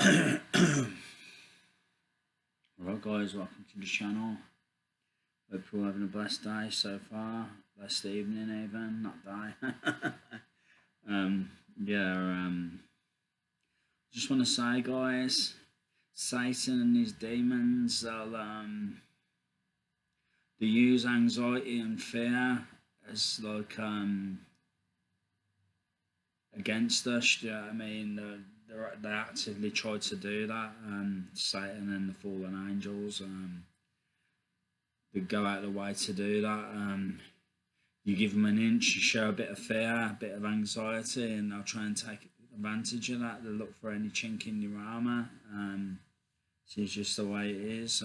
Alright guys, welcome to the channel. Hope you're all having a blessed day so far. Blessed evening even, not day. Just want to say guys, Satan and his demons, they use anxiety and fear as like against us, do you know what I mean? They actively try to do that. Satan and the fallen angels, they go out of the way to do that. You give them an inch, you show a bit of fear, a bit of anxiety, and they'll try and take advantage of that. They'll look for any chink in your armour. So it's just the way it is.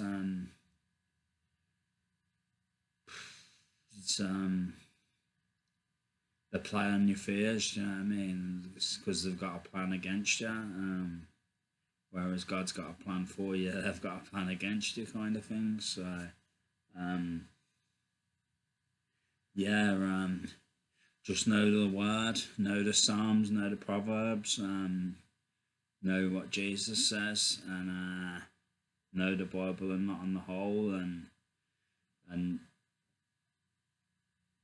They play on your fears, you know what I mean? It's because they've got a plan against you. Whereas God's got a plan for you, they've got a plan against you, kind of thing. So, just know the word, know the Psalms, know the Proverbs, know what Jesus says, and know the Bible and not on the whole, and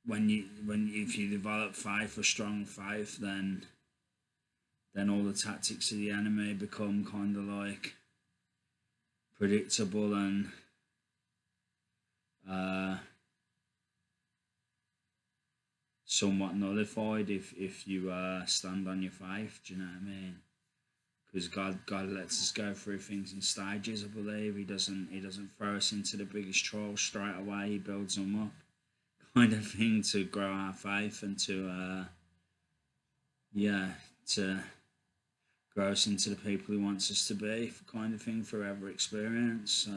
if you develop faith, a strong faith, then all the tactics of the enemy become kind of like predictable and somewhat nullified if you stand on your faith. Do you know what I mean? Because God lets us go through things in stages. I believe He doesn't throw us into the biggest trial straight away. He builds them up, kind of thing, to grow our faith and to grow us into the people He wants us to be, kind of thing, through every experience.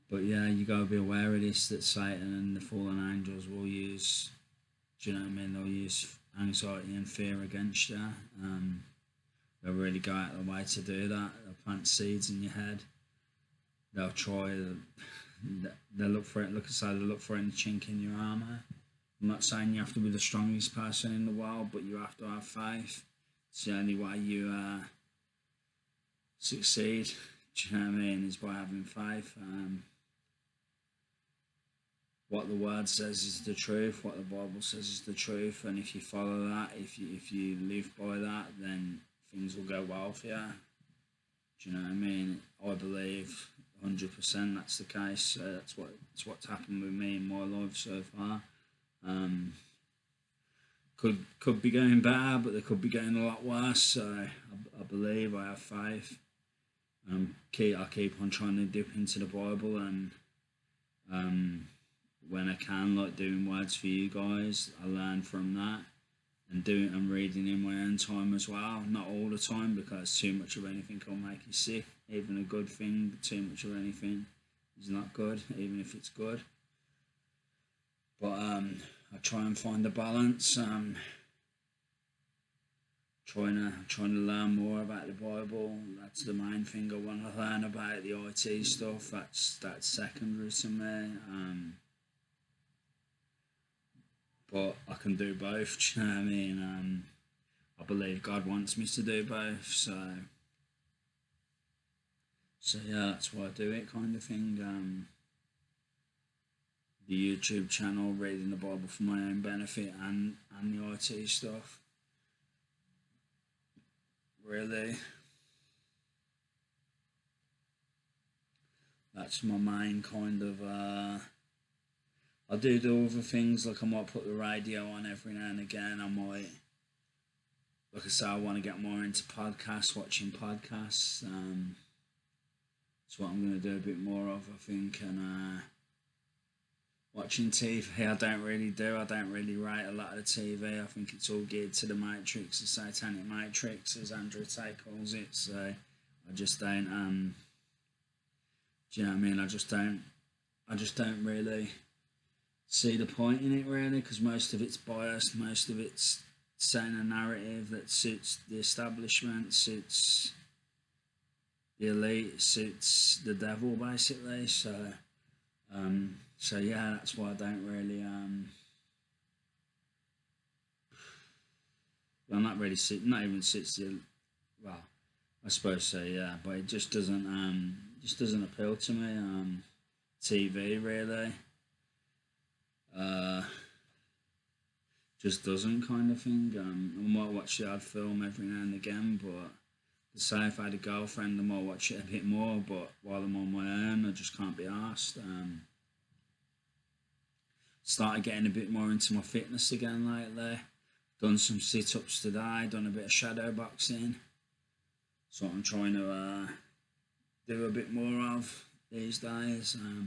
But yeah, you gotta be aware of this, that Satan and the fallen angels will use, do you know what I mean? They'll use anxiety and fear against you. They'll really go out of the way to do that. They'll plant seeds in your head. They'll try. They'll look for it. Look aside. They'll look for any chink in your armour. I'm not saying you have to be the strongest person in the world, but you have to have faith. It's the only way you succeed. Do you know what I mean? Is by having faith. What the word says is the truth. What the Bible says is the truth. And if you follow that, if you live by that, then things will go well for you. Do you know what I mean? I believe 100% that's the case. That's what's happened with me in my life so far. Could be going bad, but they could be going a lot worse. So I believe, I have faith. I keep on trying to dip into the Bible, and when I can, like doing words for you guys, I learn from that, and reading in my own time as well. Not all the time, because too much of anything will make you sick. Even a good thing, too much of anything is not good, even if it's good. But I try and find a balance. Trying to learn more about the Bible. That's the main thing I want to learn about. The IT stuff, that's secondary to me. But I can do both. Do you know what I mean? I believe God wants me to do both. So yeah, that's why I do it, kind of thing. The YouTube channel, reading the Bible for my own benefit, and the IT stuff. Really, that's my main kind of. I do other things, like I might put the radio on every now and again. I might, like I say, I want to get more into podcasts, watching podcasts. That's what I'm going to do a bit more of, I think. And watching TV, I don't really rate a lot of the TV. I think it's all geared to the Matrix, the Satanic Matrix, as Andrew Tate calls it. So I just don't. Do you know what I mean? I just don't really see the point in it, really, because most of it's biased. Most of it's setting a narrative that suits the establishment, suits the elite, suits the devil, basically. So So yeah, that's why I don't really well, not really not even sit still. Well, I suppose so, yeah, but it just doesn't appeal to me. TV really uh just doesn't, kind of thing. I might watch the odd film every now and again, but say if I had a girlfriend, I might watch it a bit more. But while I'm on my own, I just can't be asked. Started getting a bit more into my fitness again lately. Done some sit-ups today. Done a bit of shadow boxing. So I'm trying to do a bit more of these days. I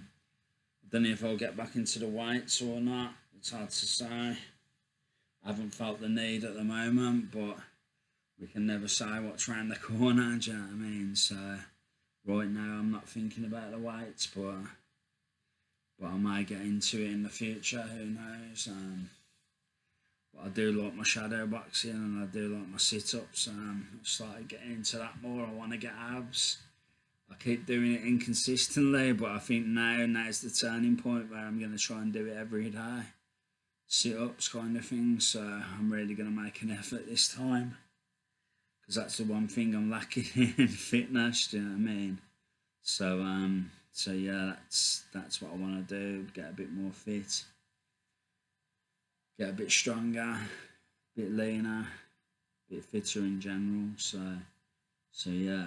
don't know if I'll get back into the weights or not. It's hard to say. I haven't felt the need at the moment, but we can never say what's round the corner. Do you know what I mean? So right now I'm not thinking about the weights, but I might get into it in the future. Who knows? But I do like my shadow boxing and I do like my sit-ups. I've started getting into that more. I want to get abs. I keep doing it inconsistently, but I think now's the turning point where I'm going to try and do it every day. Sit-ups kind of thing. So I'm really going to make an effort this time, because that's the one thing I'm lacking in fitness. Do you know what I mean? So yeah, that's what I want to do. Get a bit more fit, get a bit stronger, a bit leaner, a bit fitter in general. So yeah,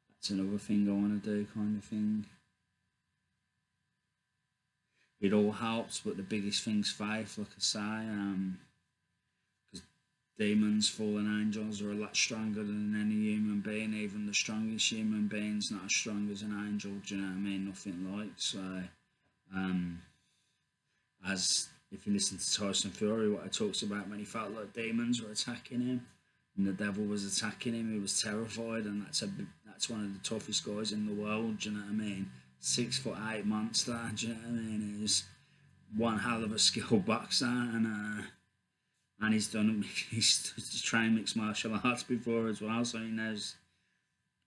that's another thing I want to do, kind of thing. It all helps, but the biggest thing's faith, like I say. Because demons, fallen angels are a lot stronger than any human being. Even the strongest human being's not as strong as an angel. Do you know what I mean? Nothing like. So, as if you listen to Tyson Fury, what he talks about when he felt like demons were attacking him and the devil was attacking him, he was terrified, and that's one of the toughest guys in the world. Do you know what I mean? 6'8" monster. Do you know what I mean? He's one hell of a skilled boxer, and he's trained mixed martial arts before as well, so he knows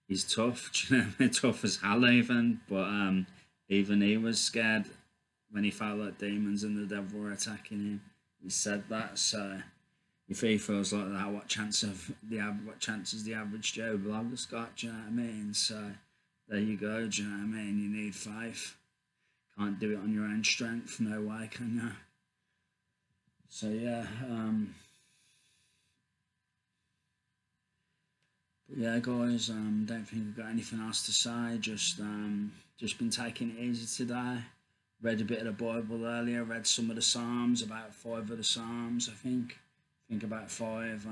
he's tough. Do you know what I mean? Tough as hell even, but even he was scared when he felt like demons and the devil were attacking him. He said that. So if he feels like that, what chances the average Joe Blogger's got? Do you know what I mean? So there you go. Do you know what I mean? You need faith. Can't do it on your own strength. No way, can you? So yeah. But yeah, guys. Don't think I've got anything else to say. Just been taking it easy today. Read a bit of the Bible earlier. Read some of the Psalms, about 5 of the Psalms, I think. About 5.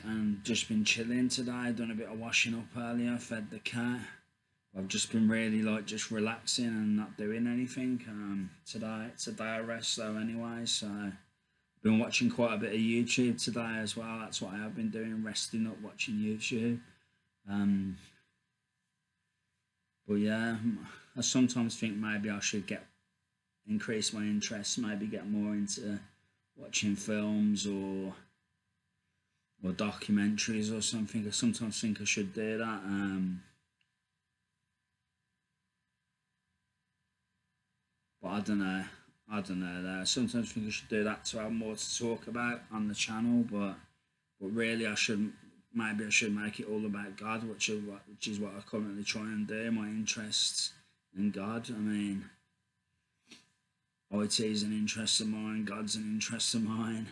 And just been chilling today. Done a bit of washing up earlier. Fed the cat. I've just been really just relaxing and not doing anything. Today it's a day of rest though anyway, so been watching quite a bit of YouTube today as well. That's what I have been doing, resting up, watching YouTube. But yeah, I sometimes think maybe I should increase my interest, maybe get more into watching films or documentaries or something. I sometimes think I should do that. But I don't know. Though. Sometimes I think I should do that to have more to talk about on the channel. But really, I shouldn't. Maybe I should make it all about God, which is what I currently try and do. My interests in God. I mean, IT is an interest of mine. God's an interest of mine.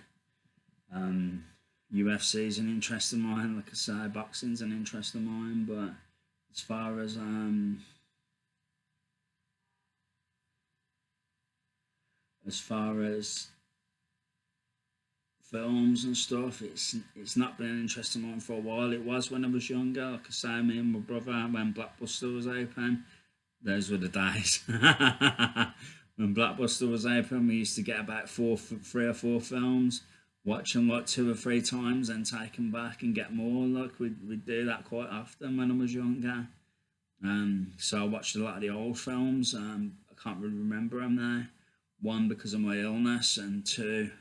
UFC is an interest of mine. Like I say, boxing's an interest of mine. But as far as films and stuff, it's not been an interest of mine for a while. It was when I was younger. Like I say, me and my brother, when Blockbuster was open, those were the days. When Blockbuster was open, we used to get about 3 or 4 films, watch them like 2 or 3 times, and take them back and get more. Like we'd do that quite often when I was younger. So I watched a lot of the old films. I can't really remember them now. 1, because of my illness, and 2,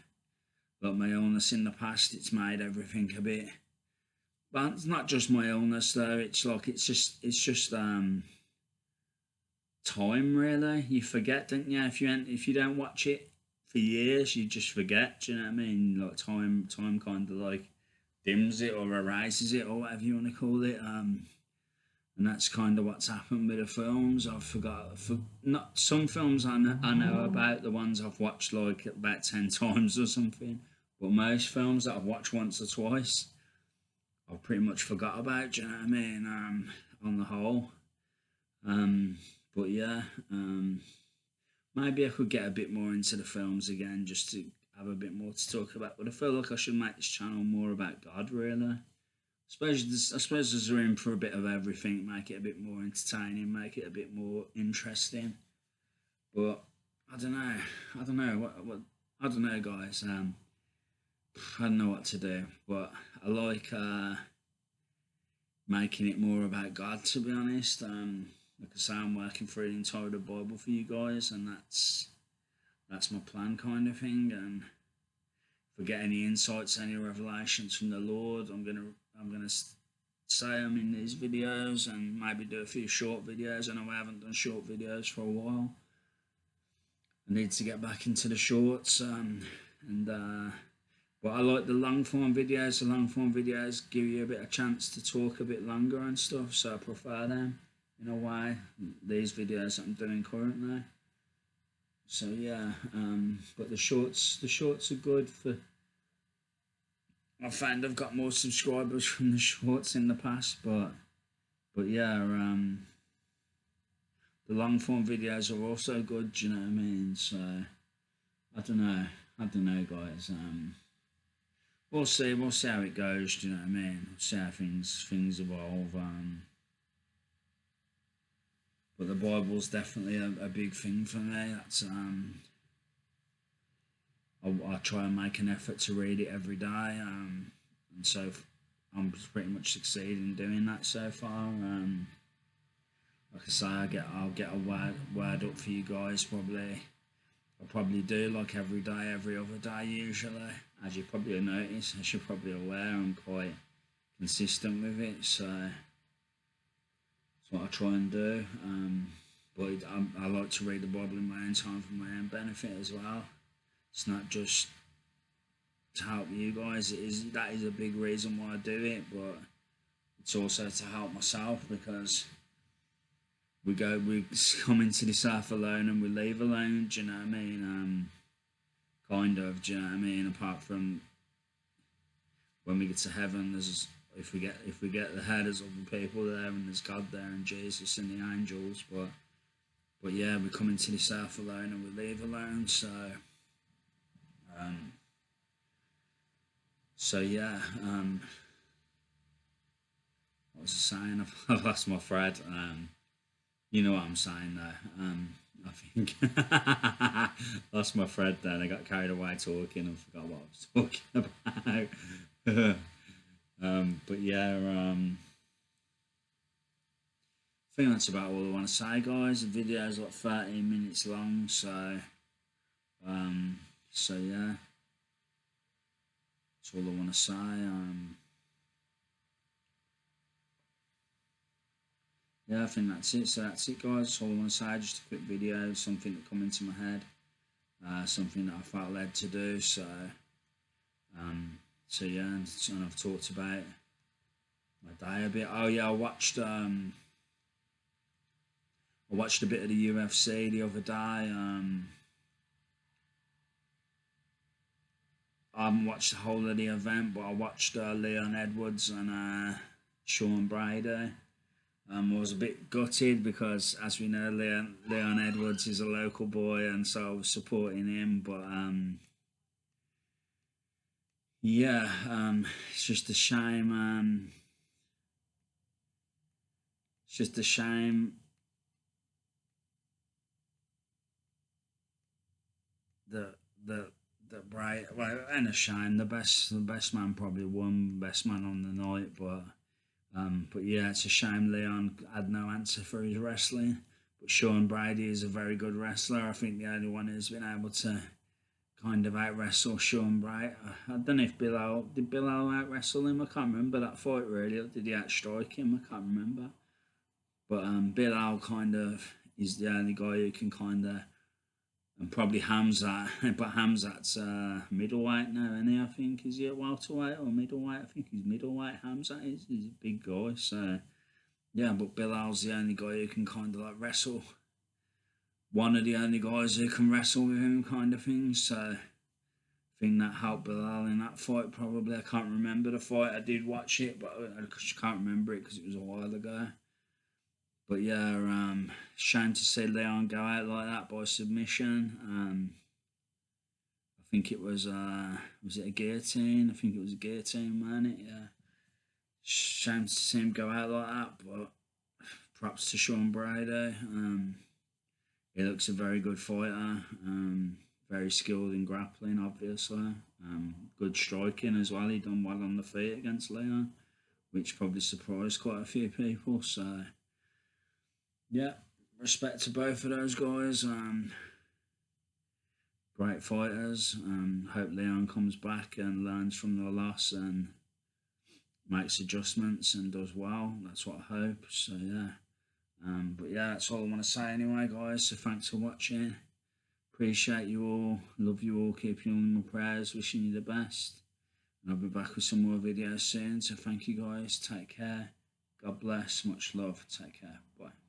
like my illness in the past, it's made everything a bit but it's not just my illness though. It's like it's just time really. You forget, don't you? If you don't watch it for years, you just forget. Do you know what I mean? Like time kind of like dims it or erases it or whatever you want to call it. And that's kind of what's happened with the films. I've forgot for not some films I know about, the ones I've watched like about 10 times or something. But most films that I've watched once or twice, I've pretty much forgot about. Do you know what I mean? On the whole. Um, but yeah, maybe I could get a bit more into the films again, just to have a bit more to talk about. But I feel like I should make this channel more about God, really. I suppose there's room for a bit of everything. Make it a bit more entertaining, make it a bit more interesting. But I don't know. I don't know what I don't know, guys. I don't know what to do, but I like making it more about God. To be honest, like I say, I'm working through the entire Bible for you guys, and that's my plan, kind of thing. And if I get any insights, any revelations from the Lord, I'm gonna say them in these videos, and maybe do a few short videos. I know I haven't done short videos for a while. I need to get back into the shorts, and but I like the long form videos. The long form videos give you a bit of chance to talk a bit longer and stuff, so I prefer them in a way. These videos that I'm doing currently. So yeah, but the shorts are good for. I find I've got more subscribers from the shorts in the past, but yeah, the long form videos are also good. Do you know what I mean? So I don't know, guys. We'll see. We'll see how it goes. Do you know what I mean? We'll see how things evolve. But the Bible's definitely a big thing for me. That's I try and make an effort to read it every day. And so I'm pretty much succeeding doing that so far. Like I say, I'll get a word up for you guys probably. I probably do like every day, every other day usually. As you probably notice, as you're probably aware, I'm quite consistent with it. So that's what I try and do. But I like to read the Bible in my own time for my own benefit as well. It's not just to help you guys. That is a big reason why I do it, but it's also to help myself, because we come into this earth alone and we leave alone. Do you know what I mean? Kind of. Do you know what I mean? Apart from when we get to heaven, if we get there, there's other people there, and there's God there, and Jesus and the angels. But yeah, we come into this earth alone and we leave alone. So yeah. What was I saying? I've lost my thread. You know what I'm saying though. I think lost my thread then. I got carried away talking and forgot what I was talking about. But yeah, I think that's about all I want to say, guys. The video is like 13 minutes long, so yeah, that's all I want to say. Yeah, I think that's it. So that's it, guys. That's all I want to say. Just a quick video, something that come into my head, something that I felt led to do. So yeah, and I've talked about my day a bit. Oh yeah, I watched a bit of the UFC the other day. I haven't watched the whole of the event, but I watched Leon Edwards and Sean Brady. I was a bit gutted because, as we know, Leon Edwards is a local boy, and so I was supporting him. But yeah, it's just a shame. It's just a shame that Bright. Well, and a shame. The best man probably won, best man on the night, but yeah, it's a shame Leon had no answer for his wrestling. But Sean Brady is a very good wrestler. I think the only one who's been able to kind of out wrestle Sean Bright. I don't know if Bilal out wrestle him. I can't remember that fight really. Or did he outstrike him? I can't remember. But Bilal kind of is the only guy who can kind of, and probably Hamzat, but Hamzat's middleweight now, isn't he? I think is he at welterweight or middleweight? I think he's middleweight. Hamzat is. He's a big guy, so yeah. But Bilal's the only guy who can kind of like wrestle. One of the only guys who can wrestle with him, kind of thing. So I think that helped Bilal in that fight. Probably I can't remember the fight. I did watch it, but I just can't remember it because it was a while ago. But yeah, shame to see Leon go out like that by submission. I think it was it a guillotine? I think it was a guillotine, man. Yeah. Shame to see him go out like that, but props to Sean Brady. He looks a very good fighter. Very skilled in grappling, obviously. Good striking as well. He done well on the feet against Leon, which probably surprised quite a few people. So yeah, respect to both of those guys. Great fighters. Hope Leon comes back and learns from the loss and makes adjustments and does well. That's what I hope. So yeah. But yeah, that's all I want to say anyway, guys. So thanks for watching. Appreciate you all. Love you all. Keep you in my prayers. Wishing you the best. And I'll be back with some more videos soon. So thank you guys. Take care. God bless. Much love. Take care. Bye.